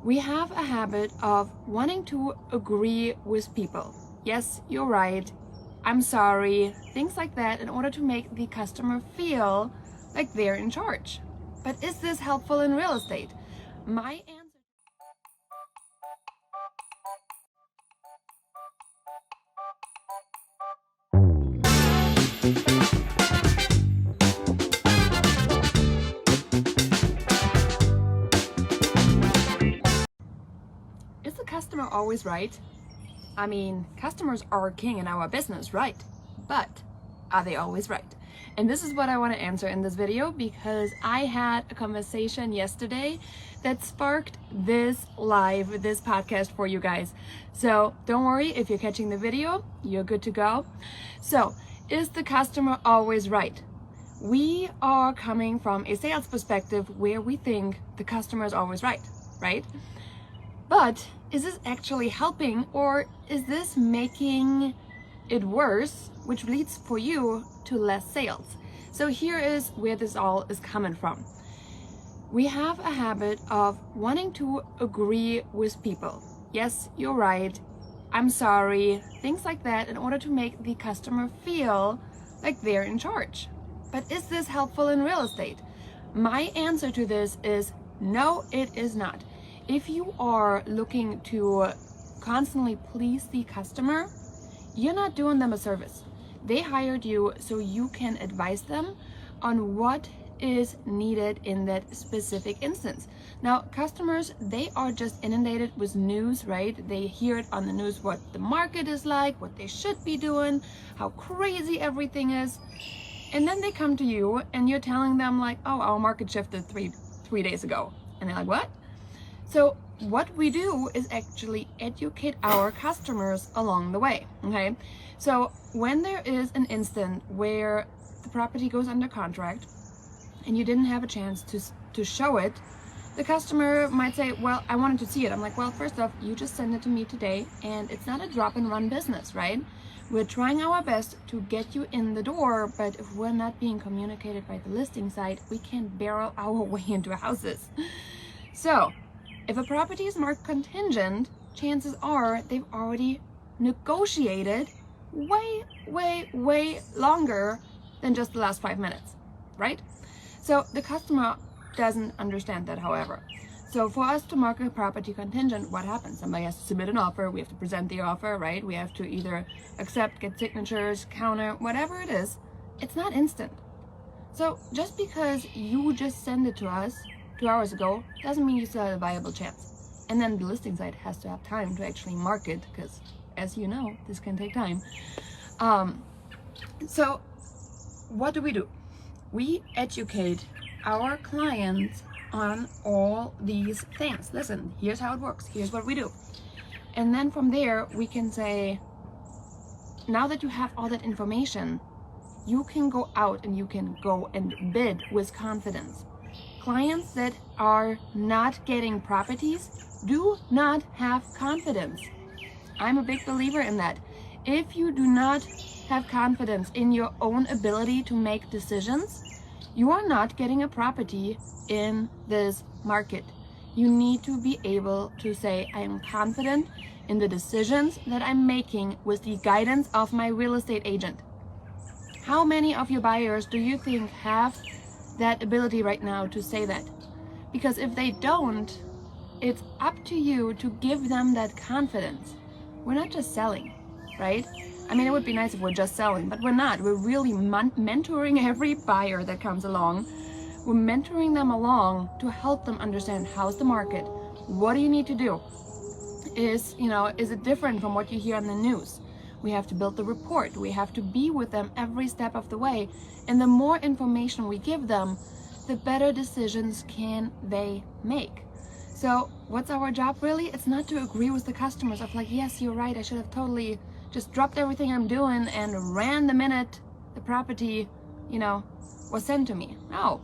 We have a habit of wanting to agree with people. Yes, you're right. I'm sorry. Things like that in order to make the customer feel like they're in charge. But is this helpful in real estate? My answer. Is the customer always right? I mean, customers are king in our business, right? But are they always right? And this is what I want to answer in this video, because I had a conversation yesterday that sparked this podcast for you guys. So don't worry, if you're catching the video, you're good to go. So, is the customer always right? We are coming from a sales perspective where we think the customer is always right? But is this actually helping, or is this making it worse, which leads for you to less sales? So here is where this all is coming from. We have a habit of wanting to agree with people. Yes, you're right. I'm sorry. Things like that in order to make the customer feel like they're in charge. But is this helpful in real estate? My answer to this is no, it is not. If you are looking to constantly please the customer, you're not doing them a service. They hired you so you can advise them on what is needed in that specific instance. Now, customers, they are just inundated with news, right? They hear it on the news what the market is like, what they should be doing, how crazy everything is. And then they come to you and you're telling them like, oh, our market shifted three days ago. And they're like, what? So what we do is actually educate our customers along the way, okay? So when there is an instant where the property goes under contract and you didn't have a chance to show it, the customer might say, well, I wanted to see it. I'm like, well, first off, you just sent it to me today, and it's not a drop and run business, right? We're trying our best to get you in the door, but if we're not being communicated by the listing side, we can't barrel our way into houses. So if a property is marked contingent, chances are they've already negotiated way longer than just the last 5 minutes, right? So the customer doesn't understand that, however. So for us to mark a property contingent, what happens? Somebody has to submit an offer, we have to present the offer, right? We have to either accept, get signatures, counter, whatever it is. It's not instant. So just because you just send it to us 2 hours ago doesn't mean you still have a viable chance. And then the listing site has to have time to actually market, because as you know, this can take time. So what do? We educate our clients on all these things. Listen, here's how it works. Here's what we do. And then from there, we can say, now that you have all that information, you can go out and you can go and bid with confidence. Clients that are not getting properties do not have confidence. I'm a big believer in that. If you do not have confidence in your own ability to make decisions, you are not getting a property in this market. You need to be able to say, I am confident in the decisions that I'm making with the guidance of my real estate agent. How many of your buyers do you think have that ability right now to say that? Because if they don't, it's up to you to give them that confidence. We're not just selling, right? I mean, it would be nice if we're just selling, but we're not. We're really mentoring every buyer that comes along. We're mentoring them along to help them understand how's the market, what do you need to do? Is it different from what you hear on the news? We have to build the report. We have to be with them every step of the way. And the more information we give them, the better decisions can they make. So what's our job really? It's not to agree with the customers of like, yes, you're right, I should have totally just dropped everything I'm doing and ran the minute the property, was sent to me. No,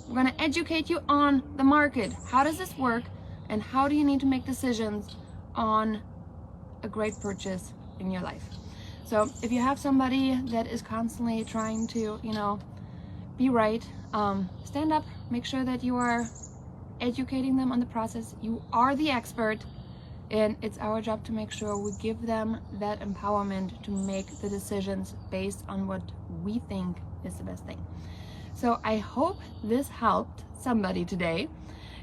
we're going to educate you on the market. How does this work? And how do you need to make decisions on a great purchase in your life? So if you have somebody that is constantly trying to, be right, stand up, make sure that you are educating them on the process. You are the expert, and it's our job to make sure we give them that empowerment to make the decisions based on what we think is the best thing. So I hope this helped somebody today,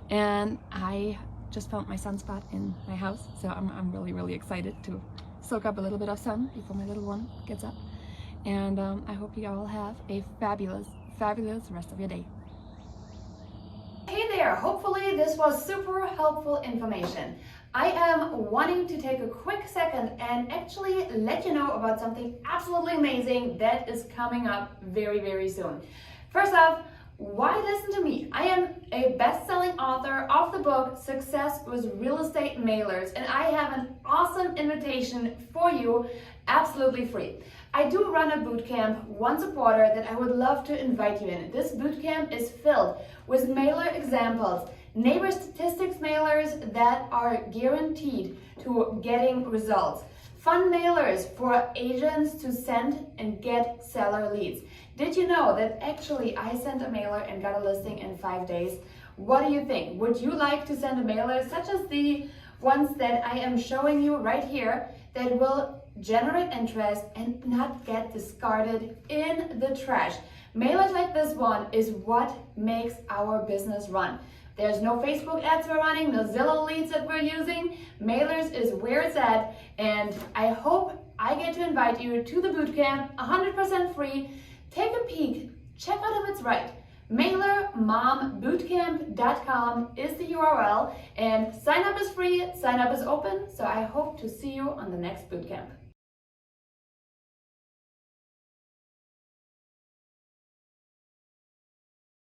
and I just found my sunspot in my house, so I'm really excited to soak up a little bit of sun before my little one gets up. And I hope you all have a fabulous rest of your day. Hey there, hopefully this was super helpful information. I am wanting to take a quick second and actually let you know about something absolutely amazing that is coming up very soon. First off, why listen to me? I am a best-selling author of the book Success with Real Estate Mailers, and I have an awesome invitation for you, absolutely free. I do run a bootcamp once a quarter that I would love to invite you in. This bootcamp is filled with mailer examples, neighbor statistics mailers that are guaranteed to getting results, fun mailers for agents to send and get seller leads. Did you know that actually I sent a mailer and got a listing in 5 days? What do you think? Would you like to send a mailer such as the ones that I am showing you right here that will generate interest and not get discarded in the trash? Mailers like this one is what makes our business run. There's no Facebook ads we're running, no Zillow leads that we're using. Mailers is where it's at, and I hope I get to invite you to the bootcamp, 100% free. Take a peek, check out if it's right. mailermombootcamp.com is the URL, and sign up is free, sign up is open, so I hope to see you on the next bootcamp.